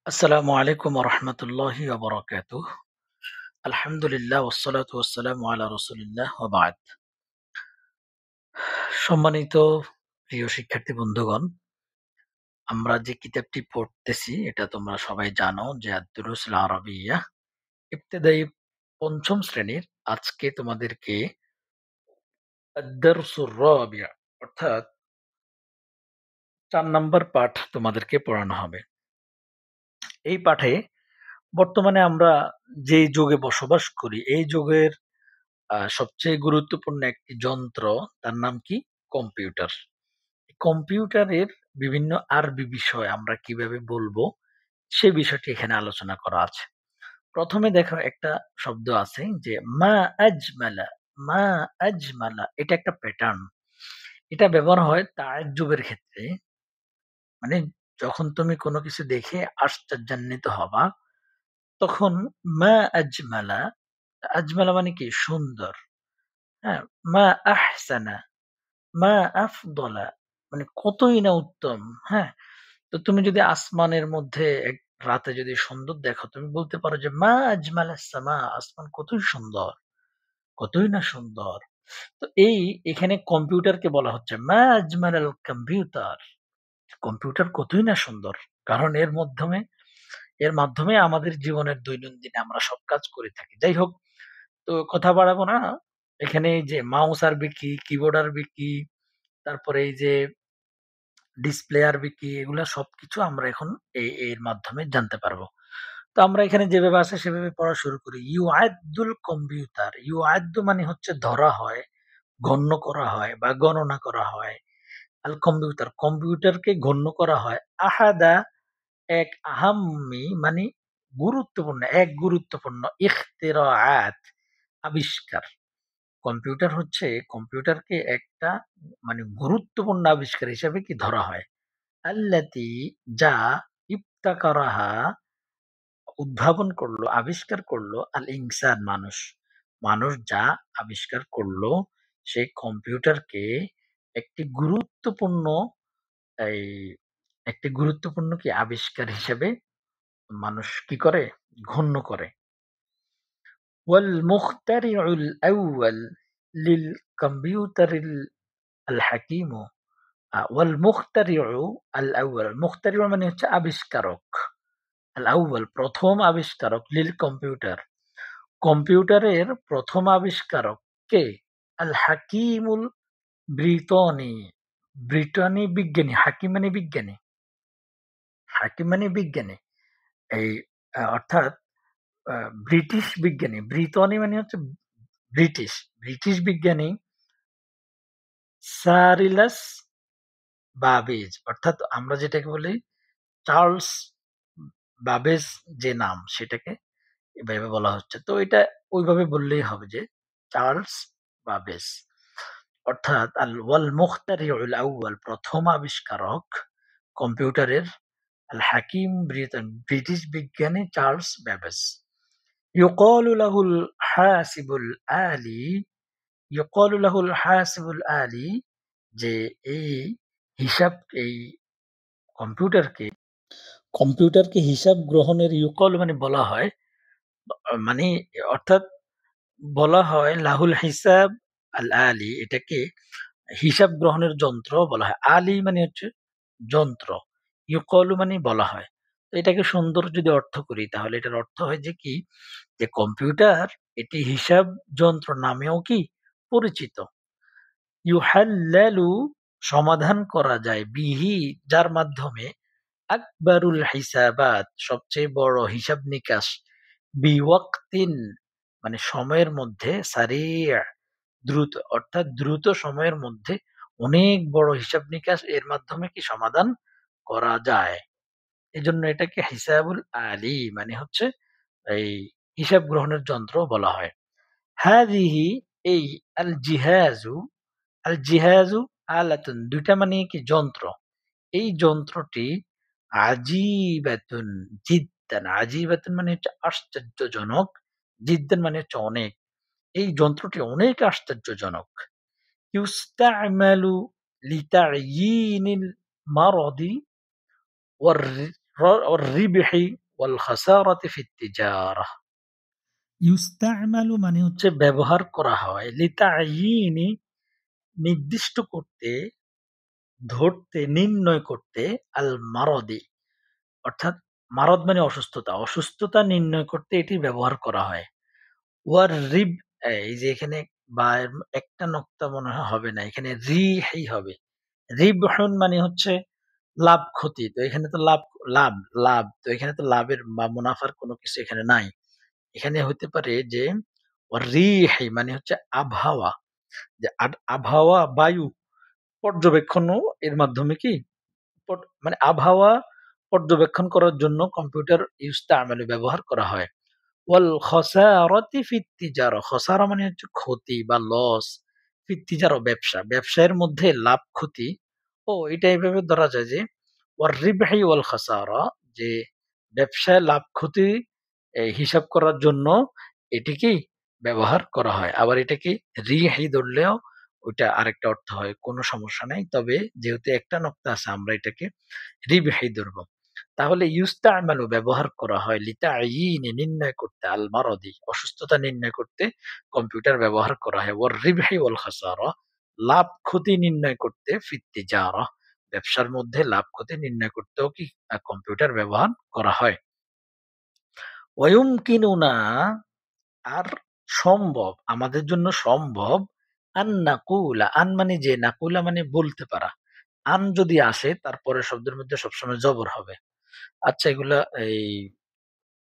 আসসালামু আলাইকুম ওরহমতুল্লাহি ওবরাকাতুহ। আলহামদুলিল্লাহ ওয়াসসালাতু ওয়াসসালামু আলা রাসূলিল্লাহ ওয়া বা'দ। সম্মানিত প্রিয় শিক্ষার্থী বন্ধুগণ, আমরা যে কিতাবটি পড়তেছি এটা তোমরা সবাই জানো যে আদ-দুরুসুল আরাবিyyah ইবতেদায়ী ৫ম শ্রেণীর। আজকে তোমাদেরকে আদ-দারসুর রাবি' অর্থাৎ ৪ নাম্বার পাঠ তোমাদেরকে পড়ানো হবে। এই পাঠে বর্তমানে আমরা যেই যুগে বসবাস করি এই যুগের সবচেয়ে গুরুত্বপূর্ণ একটি যন্ত্র, তার নাম কি? কম্পিউটার। কম্পিউটারের বিভিন্ন আরবি বিষয় আমরা কিভাবে বলবো, সে বিষয়টি এখানে আলোচনা করা আছে। ১ম এ দেখো একটা শব্দ আছে যে মা আজমালা, মা আজমালা এটা একটা প্যাটার্ন। এটা ব্যবহার হয় তাজ্জুবের ক্ষেত্রে। মানে যখন তুমি কোনো কিছু দেখে আশ্চর্যান্বিত হবা, তখন মা আজমালা, আজমালা মানে কি? সুন্দর। হ্যাঁ? মা আহসানা, মা আফদলা মানে কতই না উত্তম, হ্যাঁ? তো তুমি যদি আসমানের মধ্যে এক রাতে যদি সুন্দর দেখো, তুমি বলতে পারো যে মা আজমালাস সামা, আসমান কতই সুন্দর, কতই না সুন্দর। তো এখানে কম্পিউটারকে বলা হচ্ছে মা আজমালাল কম্পিউটার। কম্পিউটার কতই না সুন্দর। কারণ এর মাধ্যমে আমাদের জীবনের দৈনন্দিন আমরা সব কাজ করে থাকি। যাই হোক, তো কথা বাড়াবো না। এখানে এই যে মাউস আরবি কি, কিবোর্ড আরবি কি, তারপরে এই যে ডিসপ্লে আরবি কি, এগুলা সবকিছু আমরা এখন এর মাধ্যমে জানতে পারবো। তো আমরা এখানে যেভাবে আছে সেভাবে পড়া শুরু করি। ইউআদ্দুল কম্পিউটার। ইউআদ্দু মানে হচ্ছে ধরা হয়, গণ্য করা হয় বা গণনা করা হয়। আল কম্পিউটার, কম্পিউটারকে গণ্য করা হয়। আহাদা এক আহাম্মি মানে গুরুত্বপূর্ণ, এক গুরুত্বপূর্ণ ইখতিরাআত আবিষ্কার। কম্পিউটার হচ্ছে কম্পিউটারকে একটা মানে গুরুত্বপূর্ণ আবিষ্কার হিসেবে কি ধরা হয়। আল্লাতী যা ইবতাকারাহা উদ্ভাবন করলো, আবিষ্কার করলো আল ইনসান মানুষ। মানুষ যা আবিষ্কার করলো সেই কম্পিউটারকে একটি গুরুত্বপূর্ণ এই একটি গুরুত্বপূর্ণ কি আবিষ্কার হিসেবে মানুষ কি করে? গণ্য করে। ওয়াল মুখতারিউল আউয়াল লিল কম্পিউটারিল আল হাকিমু ওয়াল মুখতারিউ আল আউয়াল। মুখতারিউ মানে হচ্ছে আবিষ্কারক। আল আউয়াল ১ম আবিষ্কারক লিল কম্পিউটার। কম্পিউটারের ১ম আবিষ্কারক কে? আল হাকিমুল ব্রিটনি। ব্রিটনি বিজ্ঞানী। হাকিম মানে বিজ্ঞানী। হাকিম মানে বিজ্ঞানী। এই অর্থাৎ আ ব্রিটিশ বিজ্ঞানী। ব্রিটনি মানে হচ্ছে ব্রিটিশ। ব্রিটিশ বিজ্ঞানী সারিলাস বাবেজ, অর্থাৎ আমরা যেটাকে বলি চার্লস বাবেজ, যে নাম সেটাকে এভাবে বলা হচ্ছে। তো এটা ওইভাবে বললেই হবে যে চার্লস বাবেজ। অর্থাৎ ওয়াল মুখতারিউল আউয়াল ১ম আবিষ্কারক কম্পিউটারের আল হাকিম ব্রিটিশ বিজ্ঞানী চার্লস ব্যাবেজ। ইউকালু লাহুল হাসিবুল আলী, ইউকালু লাহুল হাসিবুল আলী যে এই হিসাব এই কম্পিউটারকে কম্পিউটারকে হিসাব গ্রহণের ইউকল মানে বলা হয়। মানে অর্থাৎ বলা হয় লাহুল হিসাব আল আলী, এটাকে হিসাব গ্রহণের যন্ত্র বলা হয়। আলী মানে হচ্ছে যন্ত্র, ইউকলু মানে বলা হয়। তো এটাকে সুন্দর যদি অর্থ করি তাহলে এটার অর্থ হয় যে কি, যে কম্পিউটার এটি হিসাব যন্ত্র নামেও কি পরিচিত। ইউহাল্লালু সমাধান করা যায়, বিহি যার মাধ্যমে, আকবারুল হিসাবাত সবচেয়ে বড় হিসাব নিকাশ, বিওয়াক্তিন মানে সময়ের মধ্যে, সারিয়া দ্রুত অর্থাৎ দ্রুত সময়ের মধ্যে অনেক বড় হিসাব নিকাশ এর মাধ্যমে কি সমাধান করা যায়। এজন্য এটাকে হিসাবুল আলী মানে হচ্ছে এই হিসাব গ্রহণের যন্ত্র বলা হয়। হাদিহি এই আল জিহাজু, আল জিহাজু আলাতুন ২ টা মানে কি যন্ত্র। এই যন্ত্রটি আজিবাতুন জিদ্দান, আজিবাতুন মানে হচ্ছে আশ্চর্যজনক, জিদ্দান মানে হচ্ছে অনেক। এই যন্ত্রটি অনেক আশ্চর্যজনক। ইউস্তা'মালু লিতা'য়িনিল মারাদি ওয়ার والربح والخسارة في التجارة ইউস্তা'মালু মানে হচ্ছে হচ্ছে ব্যবহার করা হয় লিতা'য়িনি নির্দিষ্ট করতে, ধরতে, নির্ণয় করতে আল মারদি অর্থাৎ মারদ মানে অসুস্থতা। অসুস্থতা নির্ণয় করতে এটি ব্যবহার করা হয়। ওয়ার রিব এই যে এখানে বা একটা নোক্তা মনে হয় হবে না। এখানে রিহি হবে। রিবহুন মানে হচ্ছে লাভ ক্ষতি। তো এখানে তো লাভ, লাভ। তো এখানে তো লাভের বা মুনাফার কোনো কিছু এখানে নাই। এখানে হইতে পারে যে রিহি মানে হচ্ছে আবহাওয়া। যে আবহাওয়া, বায়ু পর্যবেক্ষণও এর মাধ্যমে কি মানে আবহাওয়া পর্যবেক্ষণ করার জন্য কম্পিউটার ইউস্তা'মালু ব্যবহার করা হয়। ওয়াল খসারাতি ফিত তিজারা খসারা মানে হচ্ছে ক্ষতি বা লস। ফিত তিজারা ব্যবসা। ব্যবসায়ের মধ্যে লাভ ক্ষতি। এটা এভাবে ধরা যায় যে ওয়ার রিবহি ওয়াল খাসারা যে ব্যবসায় লাভ ক্ষতি হিসাব করার জন্য এটিকে ব্যবহার করা হয়। আবার এটাকে রিহি ধরলেও ওইটা আরেকটা অর্থ হয়। কোনো সমস্যা নাই। তবে যেহেতু একটা নোক্তা আছে আমরা এটাকে রিবহি ধরব। তাহলে ইউস্তা'মালু ব্যবহার করা হয় লিতা'য়িনি নির্ণয় করতে আল মারাদি অসুস্থতা নির্ণয় করতে কম্পিউটার ব্যবহার করা হয়। ওয়ার রিবহি ওয়াল খাসারা লাভ ক্ষতি নির্ণয় করতে ফিত তিজারা ব্যবসার মধ্যে লাভ ক্ষতি নির্ণয় করতেও কি কম্পিউটার ব্যবহার করা হয়। ওয়ায়ুমকিনুনা আর সম্ভব আমাদের জন্য সম্ভব আন নাকুলা আন মানে যে নাকুলা মানে বলতে পারা। আন যদি আসে তারপরে শব্দের মধ্যে সবসময় জবর হবে। আচ্ছা এগুলা এই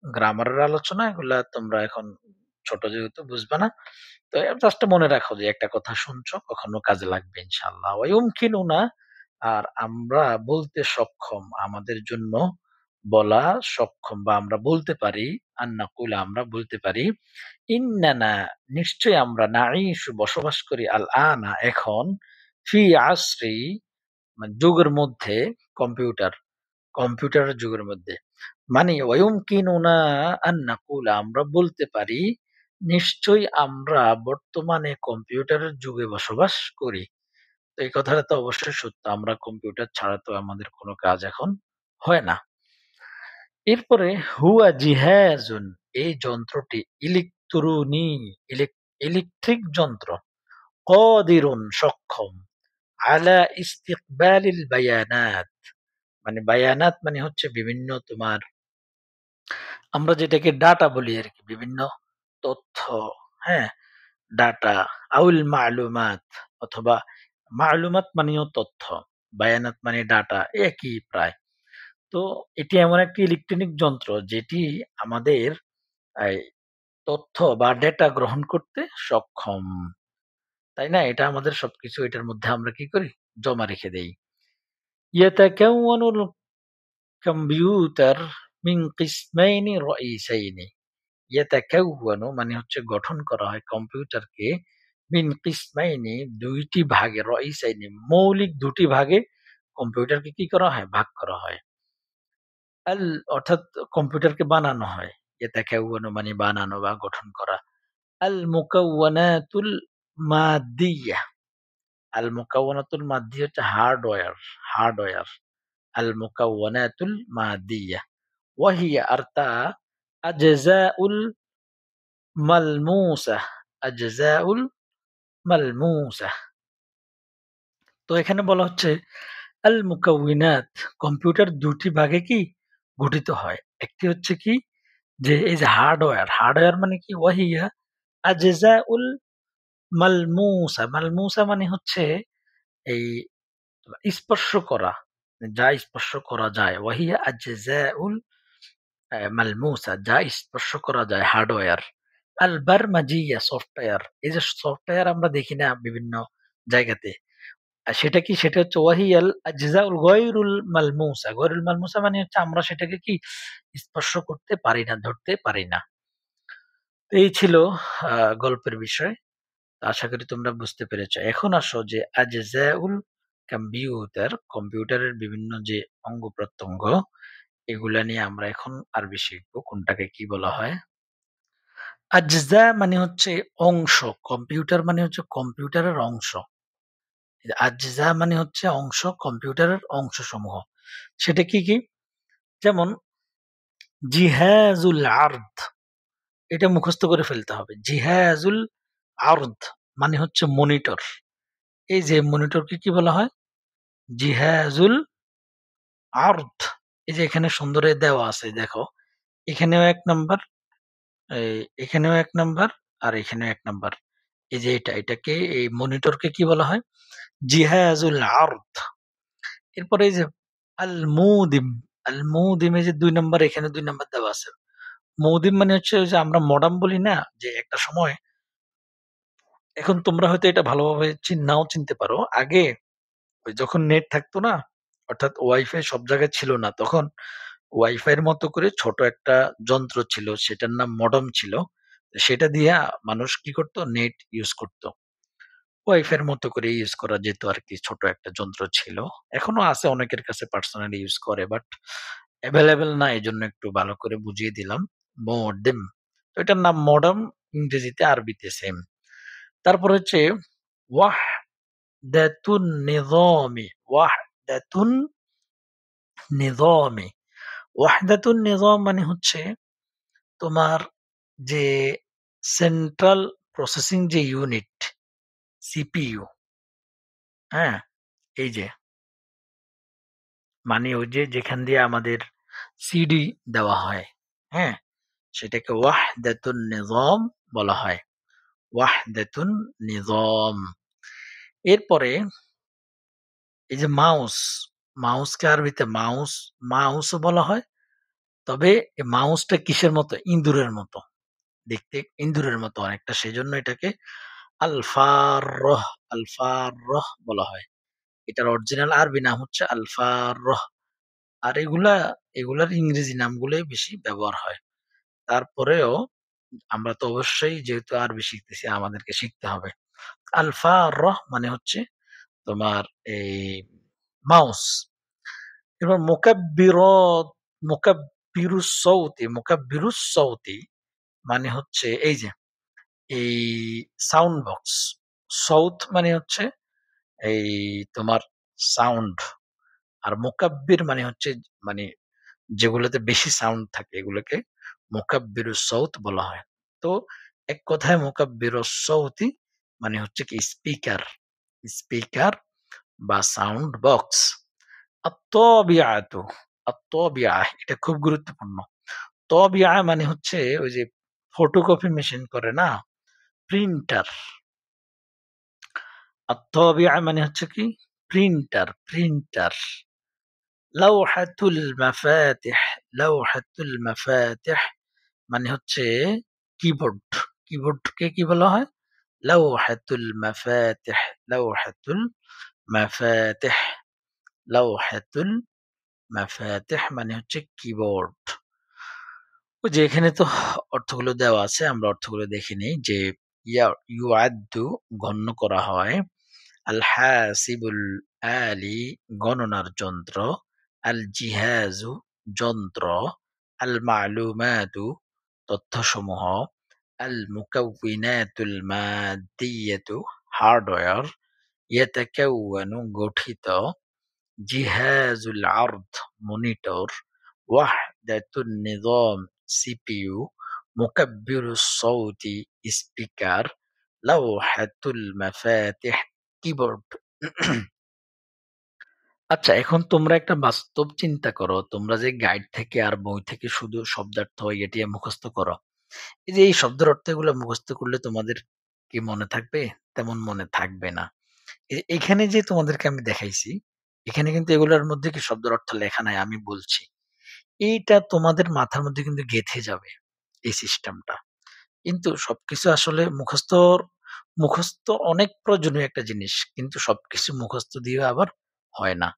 গ্রামারের আলোচনা এগুলা তোমরা এখন ছোট যেহেতু বুঝবা না। তো জাস্ট মনে রাখো যে একটা কথা শুনছো কখনো কাজে লাগবে ইনশাআল্লাহ। ওয়ায়ুমকিনুনা আর আমরা বলতে সক্ষম আমাদের জন্য বলা সক্ষম বা আমরা বলতে পারি আন নাকুলা আমরা বলতে পারি ইন্নানা নিশ্চয়ই আমরা নাঈশু বসবাস করি আল আনা এখন ফি আসরি মানে যুগের মধ্যে কম্পিউটার কম্পিউটারের যুগের মধ্যে। মানে ওয়ায়ুমকিনুনা আন নাকুলা আমরা বলতে পারি নিশ্চয়ই আমরা বর্তমানে কম্পিউটারের যুগে বসবাস করি। তো এই কথাটা তো অবশ্যই সত্য। আমরা কম্পিউটার ছাড়া তো আমাদের কোনো কাজ এখন হয় না। এরপরে হুয়া জিহাজুন এই যন্ত্রটি ইলেকট্রনি ইলেকট্রিক যন্ত্র কদিরুন সক্ষম আলা ইস্তিকবালিল বায়ানাত মানে বায়ানাত মানে হচ্ছে বিভিন্ন তোমার আমরা যেটাকে ডাটা বলি আরকি বিভিন্ন তথ্য, হ্যাঁ? ডাটা আউল মা'লুমাত অথবা মা'লুমাত মানেও তথ্য, বায়ানাত মানে ডাটা একই প্রায়। তো এটি এমন একটি ইলেকট্রনিক যন্ত্র যেটি আমাদের এই তথ্য বা ডেটা গ্রহণ করতে সক্ষম। তাই না? এটা আমাদের সবকিছু এটার মধ্যে আমরা কি করি? জমা রেখে দেই। ইয়াতাকাওয়ানুল কম্পিউটার মিন কিসমাইনি রাইসাইনি ইয়াতাকাওয়ানু মানে হচ্ছে গঠন করা হয় কম্পিউটারকে মিন কিসমাইনি ২ টি ভাগে রাইসাইনি মৌলিক ২ টি ভাগে কম্পিউটারকে কি করা হয়? ভাগ করা হয়। আল অর্থাৎ কম্পিউটারকে বানানো হয়। ইয়াতাকাওয়ানু মানে বানানো বা গঠন করা। আল মুকাওয়ানাতুল মাদ্দিয়া আল মুকাওয়ানাতুল মাদ্দিয়া হচ্ছে হার্ডওয়্যার। আল মুকাওয়ানাতুল মাদ্দিয়া ওয়াহিয়া আর তা আজজাউল মালমুসা, আজজাউল মালমুসা। তো এখানে বলা হচ্ছে আল মুকাউইনাত কম্পিউটার ২ টি ভাগে কি গঠিত হয়। একটি হচ্ছে কি যে এই যে হার্ডওয়্যার মানে কি ওয়াহিয়া আজজাউল মালমুসা, মালমুসা মানে হচ্ছে এই স্পর্শ করা, যা স্পর্শ করা যায়। ওয়াহিয়া আজজাউল মালমুসা যা স্পর্শ করা যায় হার্ডওয়্যার। আল বারমাজিয়া সফটওয়্যার। এই যে সফটওয়্যার আমরা দেখি না বিভিন্ন জায়গাতে। সেটা কি? সেটা হচ্ছে ওয়াহিয়াল আজজাউল গয়রুল মালমুসা। গয়রুল মালমুসা মানে হচ্ছে আমরা সেটাকে কি স্পর্শ করতে পারি না, ধরতে পারি না। তো এই ছিল আ গল্পের বিষয়। আশা করি তোমরা বুঝতে পেরেছ। এখন আসো যে আজজাউল কম্পিউটারের বিভিন্ন যে অঙ্গ-প্রত্যঙ্গ এগুলা নিয়ে আমরা এখন আরবি শিখব। কোনটাকে কি বলা হয়? আজজা মানে হচ্ছে অংশ। কম্পিউটার মানে হচ্ছে কম্পিউটারের অংশ। আজজা মানে হচ্ছে অংশ, কম্পিউটারের অংশসমূহ। সেটা কি? যেমন জিহাজুল আরদ, এটা মুখস্থ করে ফেলতে হবে। জিহাজুল আরদ মানে হচ্ছে মনিটর। এই যে মনিটরকে কি বলা হয়? জিহাজুল আরদ। এই যে এখানে সুন্দর দেওয়া আছে দেখো। এখানেও ১ নাম্বার, এখানেও ১ নাম্বার, আর এখানেও ১ নাম্বার। এই যে এটাকে এই মনিটরকে কি বলা হয়? জিহাজুল আরদ। এরপরে এই যে আল মুদিম, আল মুদিম এই যে ২ নাম্বার, এখানে ২ নাম্বার দেওয়া আছে। মুদিম মানে হচ্ছে ওই যে আমরা মডাম বলি না? যে একটা সময়, এখন তোমরা হয়তো এটা ভালোভাবে নাও চিনতে পারো। আগে ওই যখন নেট থাকতো না, অর্থাৎ ওয়াইফাই সব জায়গায় ছিল না, তখন ওয়াইফাই এর মতো করে ছোট একটা যন্ত্র ছিল, সেটার নাম মডম ছিল। সেটা দিয়ে মানুষ কি করতো? নেট ইউজ করত। ওয়াইফাই এর মতো করে ইউজ করা যেত আরকি, ছোট একটা যন্ত্র ছিল। এখনো আছে অনেকের কাছে, পার্সোনালি ইউজ করে, বাট এভেইলেবল না, এজন্য একটু ভালো করে বুঝিয়ে দিলাম। মডেম। তো এটার নাম মডেম, ইংরেজিতে আরবিতে সেম। তারপর হচ্ছে ওয়াহদাতুন নিজামি, ওয়াহদাতুন নিজামি। ওয়াহদাতুন নিজাম মানে হচ্ছে তোমার যে সেন্ট্রাল প্রসেসিং যে ইউনিট, সিপিইউ, হ্যাঁ? এই যে মানে ওই যে যেখান দিয়ে আমাদের সিডি দেওয়া হয়, হ্যাঁ? সেটাকে ওয়াহদাতুন নিজাম বলা হয়। ওয়াহদাতুন নিজাম। এরপরে এই যে মাউস, মাউসকে আরবিতে মাউসও বলা হয়। তবে এই মাউসটা কিসের মতো? ইঁদুরের মতো। দেখতে ইঁদুরের মতো অনেকটা। সেজন্য এটাকে আল-ফাররাহ, আল-ফাররাহ বলা হয়। এটার অরিজিনাল আরবি নাম হচ্ছে আল-ফাররাহ। আর এগুলার ইংরেজি নামগুলোই বেশি ব্যবহার হয়। তারপরেও আমরা তো অবশ্যই যেহেতু আরবি শিখতেছি, আমাদেরকে শিখতে হবে। আল-ফাররাহ মানে হচ্ছে তোমার এই মাউস। এবার মুকাব্বিরুস সাউতি মানে হচ্ছে এই যে এই সাউন্ড বক্স। সৌত মানে হচ্ছে এই তোমার সাউন্ড। আর মুকাব্বির মানে হচ্ছে মানে যেগুলোতে বেশি সাউন্ড থাকে এগুলোকে মুকাব্বিরুস সাউত বলা হয়। তো এক কথায় মুকাব্বিরুস সাউতি মানে হচ্ছে কি স্পিকার, স্পিকার বা সাউন্ড বক্স। আত-তাবিআতু, আত-তাবিআহ এটা খুব গুরুত্বপূর্ণ। তাবিআ মানে হচ্ছে ওই যে ফটোকপি মেশিন করে না? প্রিন্টার। আত-তাবিআ মানে হচ্ছে কি? Printer, printer. লাওহাতুল মাফাতিহ, লাওহাতুল মাফাতিহ মানে হচ্ছে কিবোর্ড। কিবোর্ডকে কি বলা হয়? লাওহাতুল মাফাতিহ, লাওহাতুল মাফাতিহ, লাওহাতুল মাফাতিহ মানে হচ্ছে কিবোর্ড। ওই যে এখানে তো অর্থগুলো দেওয়া আছে, আমরা অর্থগুলো দেখে নেই যে ইউআদ্দু গণ্য করা হয়, আল হাসিবুল আলি গণনার যন্ত্র, আল জিহাজু যন্ত্র, আল মালুমাতু তথ্যসমূহ, আল মুকাউবিনাতুল মাদ্দিয়াতু হার্ডওয়্যার, ইয়াতাকাওয়ানু গঠিত, জিহাজুল আরদ মনিটর, ওয়াহদাতুন নিজাম সিপিইউ, মুকাব্বিরুস সাউতি স্পিকার, লাওহাতুল মাফাতিহ কিবোর্ড। আচ্ছা, এখন তোমরা একটা বাস্তব চিন্তা করো। তোমরা যে গাইড থেকে আর বই থেকে শুধু শব্দার্থ এটিএ মুখস্থ করো। এই যে এই শব্দের অর্থগুলো মুখস্থ করলে তোমাদের কি মনে থাকবে? তেমন মনে থাকবে না। এখানে যে তোমাদেরকে আমি দেখাইছি, এখানে কিন্তু এগুলোর মধ্যে কি শব্দের অর্থ লেখা নাই, আমি বলছি। এইটা তোমাদের মাথার মধ্যে কিন্তু গেঁথে যাবে, এই সিস্টেমটা। কিন্তু সবকিছু আসলে মুখস্থ অনেক প্রয়োজনীয় একটা জিনিস। কিন্তু সবকিছু মুখস্থ দিয়ে আবার হয় না।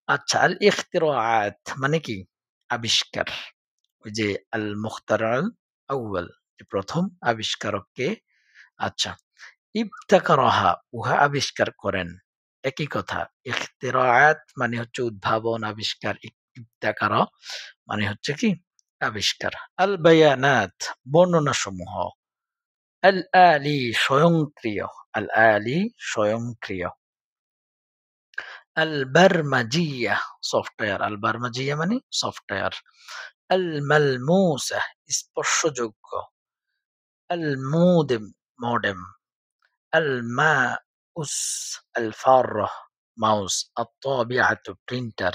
আচ্ছা, আল ইখতিরাআত মানে কি? আবিষ্কার। ওই যে আল মুখতারাল আউয়াল, যে ১ম আবিষ্কারক কে? আচ্ছা, ইবতাকারাহা উহা আবিষ্কার করেন। একই কথা। ইখতিরাআত মানে হচ্ছে উদ্ভাবন, আবিষ্কার। ইবতাকারা মানে হচ্ছে কি? আবিষ্কার। আল বায়ানাত বর্ণনাসমূহ। আল আলি স্বয়ংক্রিয়, আল আলি স্বয়ংক্রিয়। আল বারমাজিয়া সফটওয়্যার, আল বারমাজিয়া মানে সফটওয়্যার। আল মালমুসা স্পর্শযোগ্য, আল মুদেম মডেম, আল মাউস আল ফাররাহ মাউস, আত-তাবিআতু প্রিন্টার,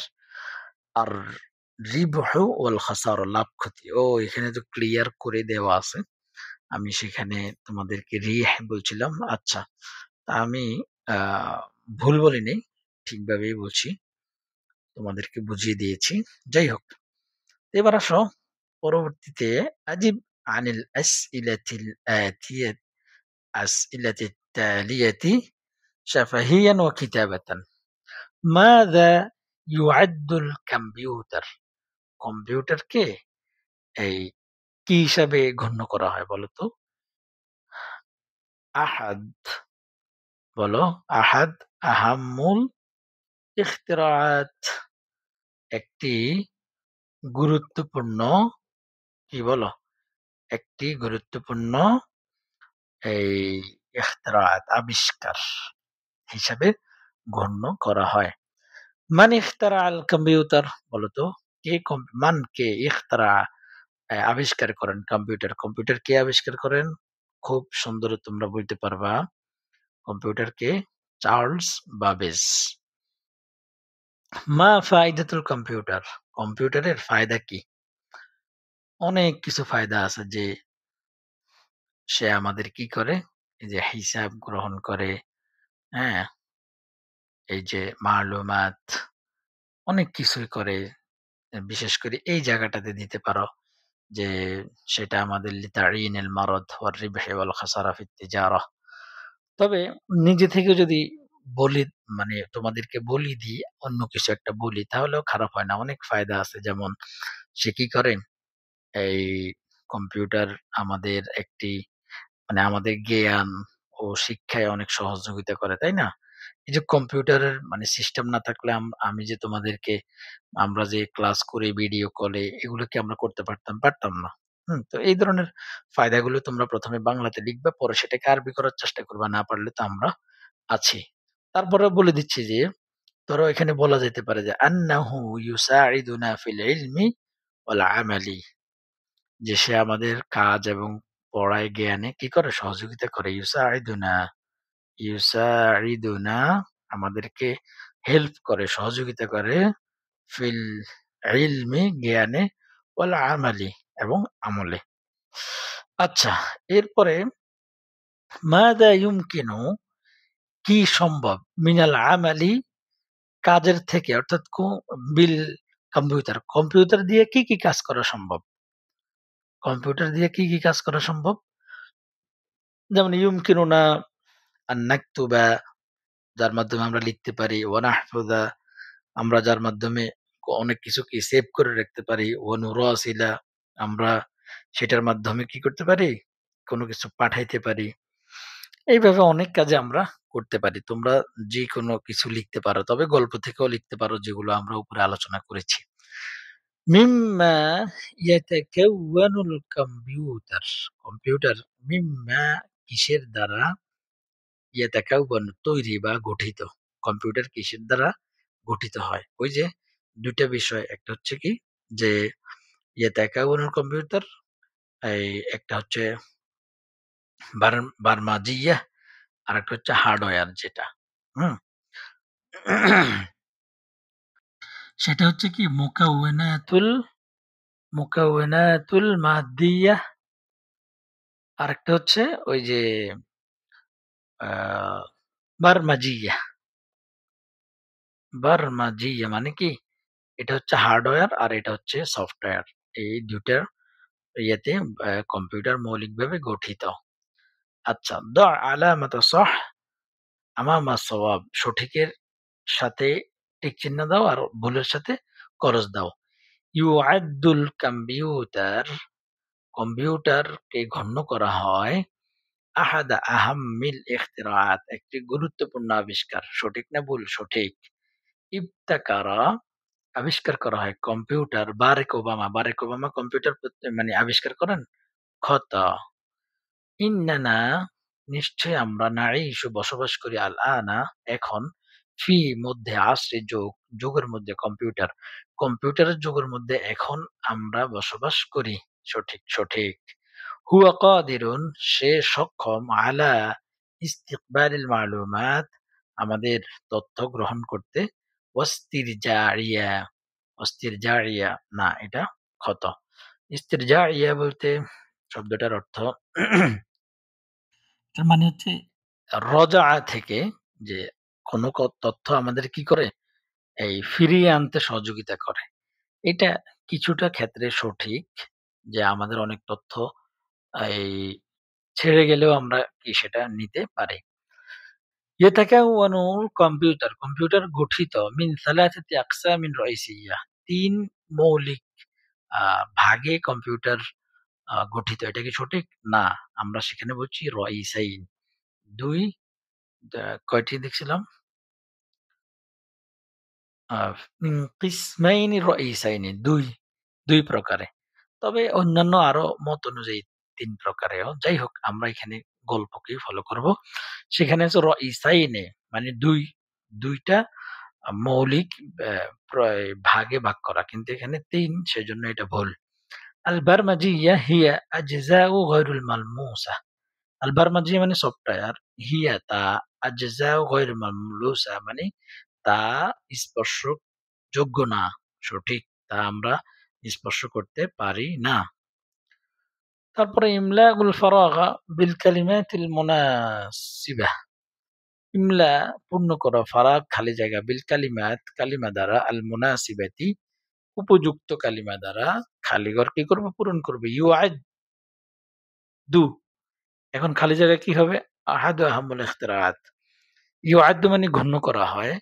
আর রিবহু ওয়াল খাসারা লাভ ক্ষতি। ও এখানে তো ক্লিয়ার করে দেওয়া আছে। আমি সেখানে তোমাদেরকে রিহ বলছিলাম। আচ্ছা, তা আমি আ ভুল বলিনি। ঠিকভাবেই বলছি। তোমাদেরকে বুঝিয়ে দিয়েছি। যাই হোক, এবার আসো পরবর্তীতে আজিব আনিল আসইলাতিল আতিয়াত আসইলাতিত তালিয়াতি শাফাহিয়ান ওয়া কিতাবাতান। মাযা ইউআদ্দুল কম্পিউটার? কম্পিউটারকে এই কি হিসাবে গণ্য করা হয় বলো তো? আহাদ বলো, আহাদ আহাম্মুল ইখতিরাআত, একটি গুরুত্বপূর্ণ, কি বলো? একটি গুরুত্বপূর্ণ এই ইখতিরাআত আবিষ্কার হিসাবে গণ্য করা হয়। মান ইখতারা আল কম্পিউটার? বলো তো কে ইখতারা আবিষ্কার করেন কম্পিউটার? কম্পিউটার কে আবিষ্কার করেন? খুব সুন্দর তোমরা বলতে পারবা। কম্পিউটারকে চার্লস বাবেজ। মা ফায়দাতুল কম্পিউটার? কম্পিউটারের ফায়দা কি? অনেক কিছু ফায়দা আছে, যে সে আমাদের কি করে? এই যে হিসাব গ্রহণ করে, হ্যাঁ? এই যে মালুমাত অনেক কিছুই করে। বিশেষ করে এই জায়গাটাতে দিতে পারো যে সেটা আমাদের লিতাইনিল মারাদ ওয়ার রিবহি ওয়াল খাসারা ফিত তিজারাহ। তবে নিজে থেকে যদি বলি, মানে তোমাদেরকে বলি দিই, অন্য কিছু একটা বলি তাহলেও খারাপ হয় না। অনেক ফায়দা আছে। যেমন সে কি করে? এই কম্পিউটার আমাদের একটি, মানে আমাদের জ্ঞান ও শিক্ষায় অনেক সহযোগিতা করে, তাই না? এই যে কম্পিউটারের মানে সিস্টেম না থাকলে আমি যে তোমাদেরকে, আমরা যে ক্লাস করি ভিডিও কলে, এগুলো কি আমরা করতে পারতাম? পারতাম না। তো এই ধরনের ফায়দাগুলো তোমরা ১ম এ বাংলাতে লিখবা, পরে সেটাকে আরবি করার চেষ্টা করবা। না পারলে তো আমরা আছি। তারপরে বলে দিচ্ছি যে, ধরো এখানে বলা যেতে পারে যে আন্নাহু ইউসাইদুনা ফিল ইলমি ওয়াল আমালি, যে সে আমাদের কাজ এবং পড়ায় জ্ঞানে কি করে? সহযোগিতা করে। ইউসাইদুনা আমাদেরকে হেল্প করে, সহযোগিতা করে। ফিল ইলমি জ্ঞানে, ওয়াল আমালি এবং আমলে। আচ্ছা, এরপরে মাযা ইউমকিনু কি সম্ভব? মিনাল আমালি কাজের থেকে, অর্থাৎ বিল কম্পিউটার, কম্পিউটার দিয়ে কি কাজ করা সম্ভব? কম্পিউটার দিয়ে কি কাজ করা সম্ভব? যেমন ইউমকিনুনা আন নাকতুবা, যার মাধ্যমে আমরা লিখতে পারি, ওয়া নাহফুযা, আমরা যার মাধ্যমে অনেক কিছুকে সেভ করে রাখতে পারি, ওয়া নুরাসিলা, আমরা সেটার মাধ্যমে কি করতে পারি? কোনো কিছু পাঠাইতে পারি। এইভাবে অনেক কাজে আমরা করতে পারি। তোমরা যেকোনো কিছু লিখতে পারো। তবে গল্প থেকেও লিখতে পারো, যেগুলো আমরা উপরে আলোচনা করেছি। মিম্মা ইয়াতাকাওয়ানুল কম্পিউটার, কম্পিউটার মিম্মা কিসের দ্বারা? ইয়াতাকাওয়ানু তৈরি বা গঠিত। কম্পিউটার কিসের দ্বারা গঠিত হয়? ওই যে ২ টা বিষয়। একটা হচ্ছে কি যে ইয়াতাকাওয়ানুল কম্পিউটার, এই একটা হচ্ছে বারমাজিয়াহ, আরেকটা হচ্ছে হার্ডওয়্যার যেটা। হুম? সেটা হচ্ছে কি মুকাওয়েনাতুল মাদ্দিয়াহ, আরেকটা হচ্ছে ওই যে আ বারমাজিয়াহ। বারমাজিয়া মানে কি? এটা হচ্ছে হার্ডওয়্যার আর এটা হচ্ছে সফটওয়্যার। এই ২ টার ইয়েতে কম্পিউটার মৌলিকভাবে গঠিত। আচ্ছা, আলামাতা সহ আমামা সওয়াব, সঠিকের সাথে টিক চিহ্ন দাও আর ভুলের সাথে করজ দাও। ইউআদ্দুল কম্পিউটার, কম্পিউটারকে গণ্য করা হয় আহাদা আহাম্মিল ইখতিরাআত, একটি গুরুত্বপূর্ণ আবিষ্কার। সঠিক না ভুল? সঠিক। ইবতাকারা, আবিষ্কার করা হয় computer Barack Obama. Barack Obama computer মানে আবিষ্কার করেন? খতা। ইন্নানা, নিশ্চয়ই আমরা নাঈশু বসবাস করি, আল আনা এখন, ফি মধ্যে আসরে যোগ, যোগের মধ্যে কম্পিউটার। কম্পিউটারের যোগের মধ্যে এখন আমরা বসবাস করি। সঠিক, সঠিক। হুয়া কাদিরুন সে সক্ষম আলা ইস্তিকবালিল মালুমাত আমাদের তথ্য গ্রহণ করতে ওয়াস্তিরজারিয়া ওয়াস্তিরজারিয়া না এটা খত। ইস্তিরজারিয়া বলতে শব্দটার অর্থ তার মানে হচ্ছে রজা থেকে যে কোনো তথ্য আমাদের কি করে এই ফিরিয়ে আনতে সহযোগিতা করে। এটা কিছুটা ক্ষেত্রে সঠিক যে আমাদের অনেক তথ্য এই ছেড়ে গেলেও আমরা কি সেটা নিতে পারি। ইয়াতাকাওয়ানুল কম্পিউটার, কম্পিউটার গঠিত মিন সালাসাতি আকসামিন রাইসিয়্যা ৩ মৌলিক ভাগে কম্পিউটার গঠিত। এটা কি সঠিক? না। আমরা সেখানে বলছি রাইসাইন ২ কয়টি দেখছিলাম? আ মিন কিসমাইনি রাইসাইনি ২ প্রকারে। তবে অন্যান্য আরো মত অনুযায়ী ৩ প্রকারেও। যাই হোক আমরা এখানে গল্পকেই ফলো করব। সেখানে আছে রাইসাইনে মানে ২ টা মৌলিক অ্যা ভাগে ভাগ করা। কিন্তু এখানে ৩ সেজন্য এটা ভুল। আল বারমাজিয়া হিয়া আজজাউ গায়রুল মালমুসা। আল বারমাজিয়া মানে সফটওয়্যার, হিয়া তা, আজজাউ গায়রুল মালমুসা মানে তা স্পর্শযোগ্য না। সঠিক। তা আমরা স্পর্শ করতে পারি না। তারপরে ইমলাউল ফারাগা বিল কালিমাতিল মুনাসিবাহ। ইমলা পূর্ণ করা ফারাগ খালি জায়গা বিল কালিমাত কালিমা দ্বারা আল মুনাসিবাতি উপযুক্ত কালিমা দ্বারা খালি ঘর কি করব পূরণ করবে। ইউআদ্দু এখন খালি জায়গা কি হবে? আহাদু আহাম্মুল ইখতিরাআত। ইউআদ্দু মানে গণ্য করা হয়।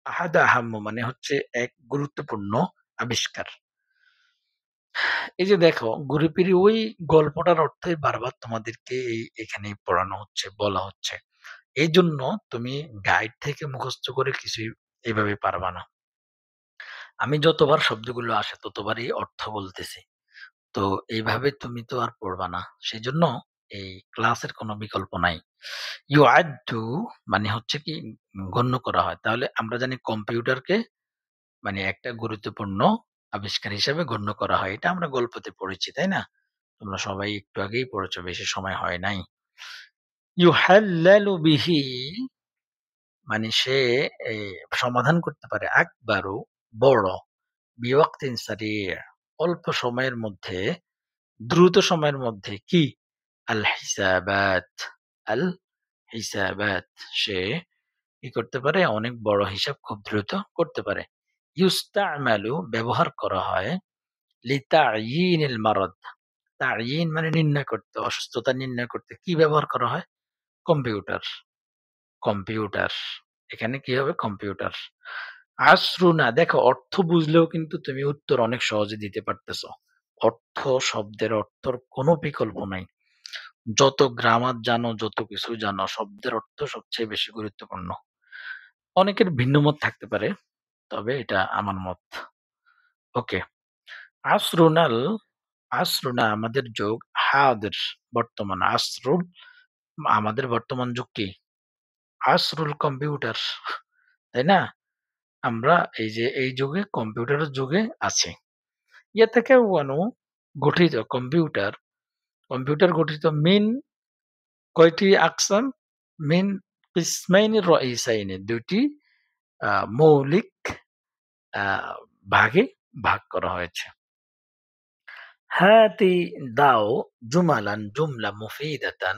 আহাদু আহাম্মু মানে হচ্ছে এক গুরুত্বপূর্ণ আবিষ্কার। এই যে দেখো ঘুরে ফিরে ওই গল্পটার অর্থই বারবার তোমাদেরকে এখানে পড়ানো হচ্ছে, বলা হচ্ছে। এইজন্য তুমি গাইড থেকে মুখস্থ করে কিছুই এভাবে পারবা না। আমি যতবার শব্দগুলো আসে ততবারই অর্থ বলতেছি। তো এইভাবে তুমি তো আর পড়বা না। সেজন্য এই ক্লাসের কোনো বিকল্প নাই। ইউআদ্দু মানে হচ্ছে কি গণ্য করা হয়। তাহলে আমরা জানি কম্পিউটারকে মানে একটা গুরুত্বপূর্ণ আবিষ্কার হিসেবে গণ্য করা হয়। এটা আমরা গল্পতে পড়েছি, তাই না? তোমরা সবাই একটু আগেই পড়েছো, বেশি সময় হয় নাই। ইউহাল্লালু বিহি মানে সে এ সমাধান করতে পারে আকবারু বড়, বিওয়াক্তিন সারির অল্প সময়ের মধ্যে, দ্রুত সময়ের মধ্যে কি? আল হিসাবাত, আল হিসাবাত সে কি করতে পারে? অনেক বড় হিসাব খুব দ্রুত করতে পারে। ইউস্তামালু ব্যবহার করা হয় লিতায়িনিল মারাদ। তায়িন মানে নির্ণয় করতে, অসুস্থতা নির্ণয় করতে কি ব্যবহার করা হয়? Computer, computer. এখানে কি হবে? কম্পিউটার। আশরুনা দেখো অর্থ বুঝলেও কিন্তু তুমি উত্তর অনেক সহজে দিতে পারতেছো। অর্থ শব্দের অর্থর কোনো বিকল্প নাই। যত গ্রামার জানো, যত কিছু জানো, শব্দের অর্থ সবচেয়ে বেশি গুরুত্বপূর্ণ। অনেকের ভিন্ন মত থাকতে পারে। তবে এটা আমার মত। ওকে। আসরুনাল আসরুনা আমাদের যুগ, হাদের বর্তমান, আসরুল আমাদের বর্তমান যুগ কি? আসরুল কম্পিউটার। তাই না? আমরা এই যে এই যুগে কম্পিউটারের যুগে আছি। ইয়া থেকে ওয়ানু গঠিত কম্পিউটার, কম্পিউটার গঠিত মিন কয়টি আকসাম? মিন কিসমাইনি রাইসাইনি ২ টি মৌলিক আ ভাগে ভাগ করা হয়েছে। হাতি দাও জুমালান জুমলা মুফিদাতান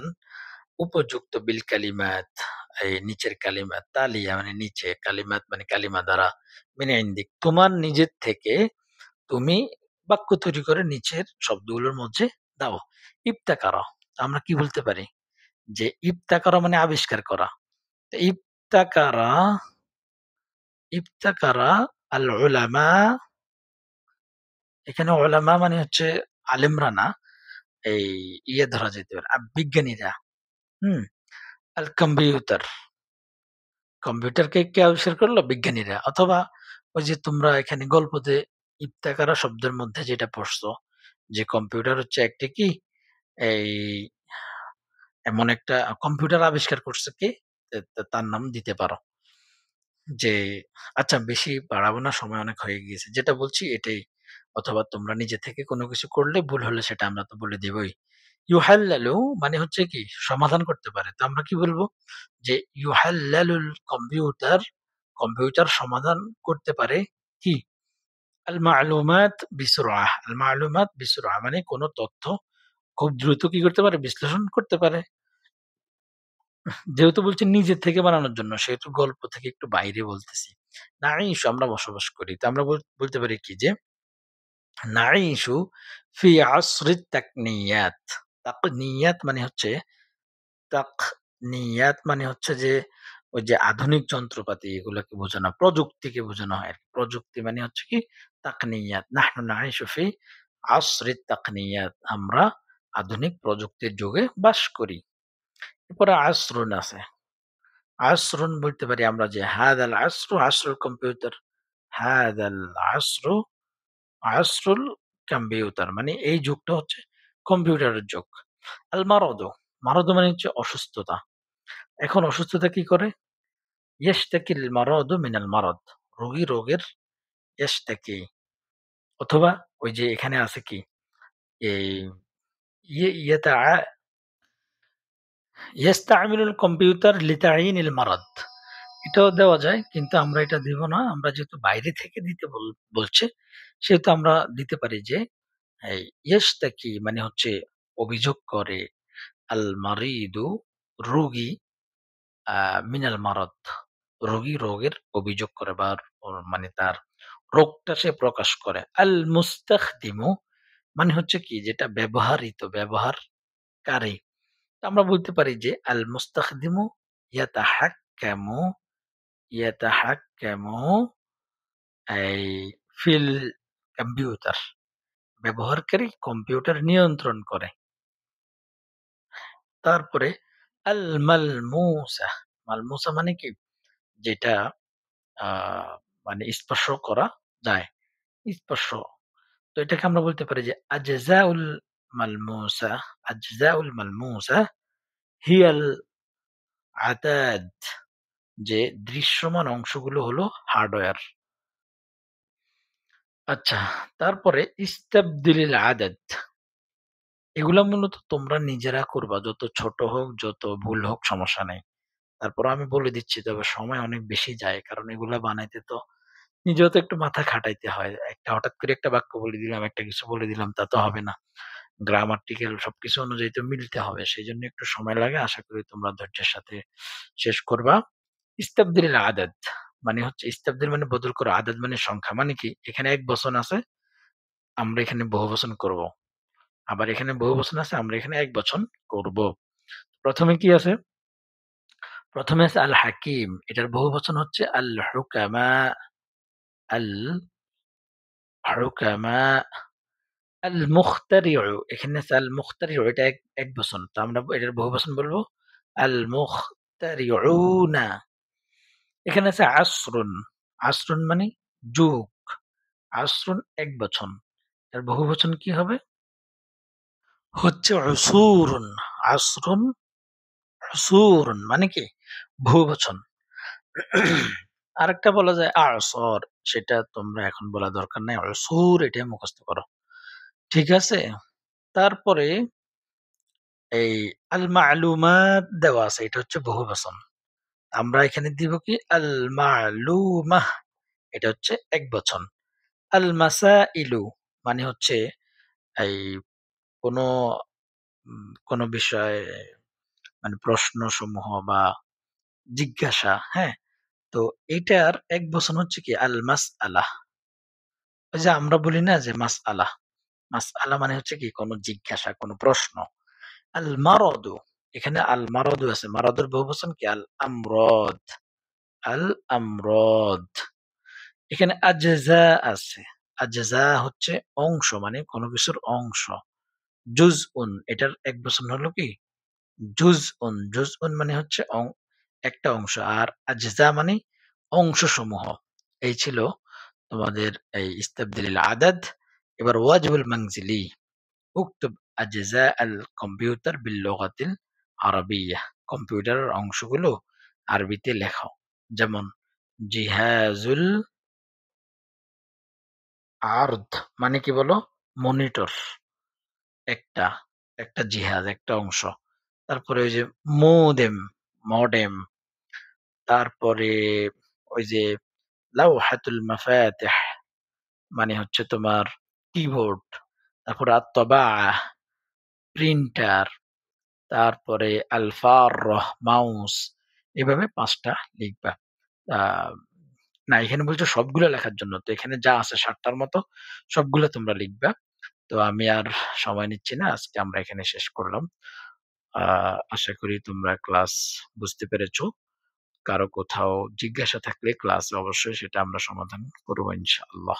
উপযুক্ত বিল কালিমাত এই নিচের কালিমাত তালিয়া মানে নিচে কালিমাত মানে কালিমা দ্বারা মিন ইনদিক তোমার নিজের থেকে তুমি বাক্য তৈরি করে নিচের শব্দগুলোর মধ্যে দাও। ইবতাকারা আমরা কি বলতে পারি? যে ইবতাকারা মানে আবিষ্কার করা। তো ইবতাকারা, ইবতাকারা আল উলামা এখানে উলামা মানে হচ্ছে আলেমরা না। এই ধরা যেতে পারে। বিজ্ঞানীরা, হুম? আল কম্পিউটার, কম্পিউটারকে কে আবিষ্কার করলো? বিজ্ঞানীরা। অথবা ওই যে তোমরা এখানে গল্পতে ইবতাকারা শব্দের মধ্যে যেটা পড়ছো যে কম্পিউটার হচ্ছে একটা কি এই এমন একটা কম্পিউটার আবিষ্কার করছে কে? তার নাম দিতে পারো। যে আচ্ছা বেশি বাড়াবো না, সময় অনেক হয়ে গিয়েছে। যেটা বলছি এটাই। অথবা তোমরা নিজে থেকে কোনো কিছু করলে ভুল হলে সেটা আমরা তো বলে দিবই। ইউহাল্লালু মানে হচ্ছে কি সমাধান করতে পারে। তো আমরা কি বলবো? যে ইউহাল্লালুল কম্পিউটার, কম্পিউটার সমাধান করতে পারে কি? আল মা'লুমাত বিসুরআহ। আল মা'লুমাত বিসুরআহ মানে কোন তথ্য খুব দ্রুত কি করতে পারে? বিশ্লেষণ করতে পারে। যেহেতু বলছি নিজে থেকে বানানোর জন্য সেহেতু গল্প থেকে একটু বাইরে বলতেছি। নাঈশু আমরা বসবাস করি। তো আমরা বলতে পারি কি যে নাঈশু ফি আসরিত তাকনিয়াত। তাকনিয়াত মানে হচ্ছে তাকনিয়াত মানে হচ্ছে যে ওই যে আধুনিক যন্ত্রপাতি এগুলোকে বোঝানো, প্রযুক্তিকে বোঝানো হয় আরকি। প্রযুক্তি মানে হচ্ছে কি তাকনিয়াত। নাহনু নাঈশু ফি আসরিত তাকনিয়াত। আমরা আধুনিক প্রযুক্তির যুগে বাস করি। এরপরে আসরুন আছে। আসরুন বলতে পারি আমরা যে হাদাল আসরু আসরুল কম্পিউটার। হাদাল আসরু আসরুল কম্পিউটার মানে এই যুগটা হচ্ছে কম্পিউটারের যুগ। আল মারাদু, মারাদু মানে হচ্ছে অসুস্থতা। এখন অসুস্থতা কি করে? ইয়াশতাকিল মারাদু মিনাল মারাদ। রোগী রোগের ইয়াশতাকি অথবা ওই যে এখানে আছে কি এই ইয়াতা ইয়াস্তামিলুল কম্পিউটার লিতাইনিল মারাদ। এটাও দেওয়া যায় কিন্তু আমরা এটা দিব না। আমরা যেহেতু বাইরে থেকে দিতে বলছে সেহেতু আমরা দিতে পারি যে এই ইয়াশতাকি মানে হচ্ছে অভিযোগ করে, আল মারিদু রোগী মিনাল মারাদ রোগী রোগের অভিযোগ করে বা ওর মানে তার রোগটা সে প্রকাশ করে। আল মুস্তাখদিমু মানে হচ্ছে কি যেটা ব্যবহারিত ব্যবহারকারী। তো আমরা বলতে পারি যে আল মুস্তাখদিমু ইয়াতাহাক্কামু ইয়াতাহাক্কামু এই ফিল কম্পিউটার। ব্যবহারকারী কম্পিউটার নিয়ন্ত্রণ করে। তারপরে আল মালমুসা, মালমুসা মানে কি? যেটা আ মানে স্পর্শ করা যায়। স্পর্শ। তো এটাকে আমরা বলতে পারি যে আজজাউল মালমুসা, আজজাউল মালমুসা হিয়াল আতাদ যে দৃশ্যমান অংশগুলো হলো হার্ডওয়্যার। আচ্ছা, তারপরে ইস্তাবদিলিল আদাদ। এগুলা মূলত তোমরা নিজেরা করবা। যত ছোট হোক, যত ভুল হোক সমস্যা নাই। তারপরেও আমি বলে দিচ্ছি তবে সময় অনেক বেশি যায়। কারণ এগুলা বানাইতে তো নিজেও তো একটু মাথা খাটাইতে হয়। একটা হঠাৎ করে একটা বাক্য বলে দিলাম, একটা কিছু বলে দিলাম তা তো হবে না। গ্রামাটিক্যাল সবকিছু অনুযায়ী তো মিলতে হবে। সেজন্য একটু সময় লাগে। আশা করি তোমরা ধৈর্যের সাথে শেষ করবা। ইস্তাবদিল আদাদ মানে হচ্ছে ইস্তাবদিল মানে বদল করা, আদাদ মানে সংখ্যা। মানে কি? এখানে একবচন আছে, আমরা এখানে বহুবচন করব। আবার এখানে বহুবচন আছে, আমরা এখানে একবচন করব। ১ম এ কি আছে? ১ম এ আছে আল হাকিম। এটার বহুবচন হচ্ছে আল হুকামা, আল হুকামা। আল মুখতারিউ এখানে আছে আল মুখতারিউ এটা এক বচন। তো আমরা এটার বহুবচন বলব আল মুখতারিউনা। এখানে আছে আসরুন। আসরুন মানে যুগ। আসরুন এক বচন। এর বহুবচন কি হবে? হচ্ছে উসুরুন। আসরুন, উসুরুন মানে কি? বহুবচন। আরেকটা বলা যায় আ'সর। সেটা তোমরা এখন বলা দরকার নাই। উসুর এটাই মুখস্থ করো। ঠিক আছে? তারপরে এই আল মা'লুমাত দেওয়া আছে। এটা হচ্ছে বহুবচন। আমরা এখানে দিব কি? আল মা'লুমাহ এটা হচ্ছে একবচন। আল মাসাইলু মানে হচ্ছে এই কোন কোন বিষয়ে মানে প্রশ্নসমূহ বা জিজ্ঞাসা, হ্যাঁ? তো এটার একবচন হচ্ছে কি? আল মাসআলাহ। ওই যে আমরা বলি না যে মাসআলাহ। মাসআলা মানে হচ্ছে কি? কোন জিজ্ঞাসা, কোন প্রশ্ন। আল মারাদু এখানে আল মারাদু আছে। মারাদুর বহুবচন কি? আল আমরাদ। আল আমরাদ। এখানে আজজা আছে। আজজা হচ্ছে অংশ মানে কোন কিছুর অংশ। জুজউন এটার একবচন হলো কি? জুজউন। জুজউন মানে হচ্ছে একটা অংশ। আর আজজা মানে অংশসমূহ। এই ছিল তোমাদের এই ইস্তাবদিলিল আদাদ। এবার ওয়াজিবুল মানজিলি। উক্তুব আজজা আল কম্পিউটার বিল লুগাতিল আরাবিয়্যাহ। কম্পিউটারের অংশগুলো আরবিতে লেখো। যেমন জিহাজুল আরদ মানে কি বলো? মনিটর একটা, একটা জিহাজ, একটা অংশ। তারপরে ওই যে মোদেম, মডেম, তারপরে ওই যে লাওহাতুল মাফাতিহ মানে হচ্ছে তোমার কিবোর্ড, তারপরে আত-তাবাআহ প্রিন্টার, তারপরে আল-ফাররাহ মাউস। এভাবে ৫ টা লিখবা। আ না এখানে বলছে সবগুলো লেখার জন্য। তো এখানে যা আছে ৭ টার মতো সবগুলো তোমরা লিখবা। তো আমি আর সময় নিচ্ছি না। আজকে আমরা এখানে শেষ করলাম। আ আশা করি তোমরা ক্লাস বুঝতে পেরেছ। কারো কোথাও জিজ্ঞাসা থাকলে ক্লাসে অবশ্যই সেটা আমরা সমাধান করব ইনশাআল্লাহ।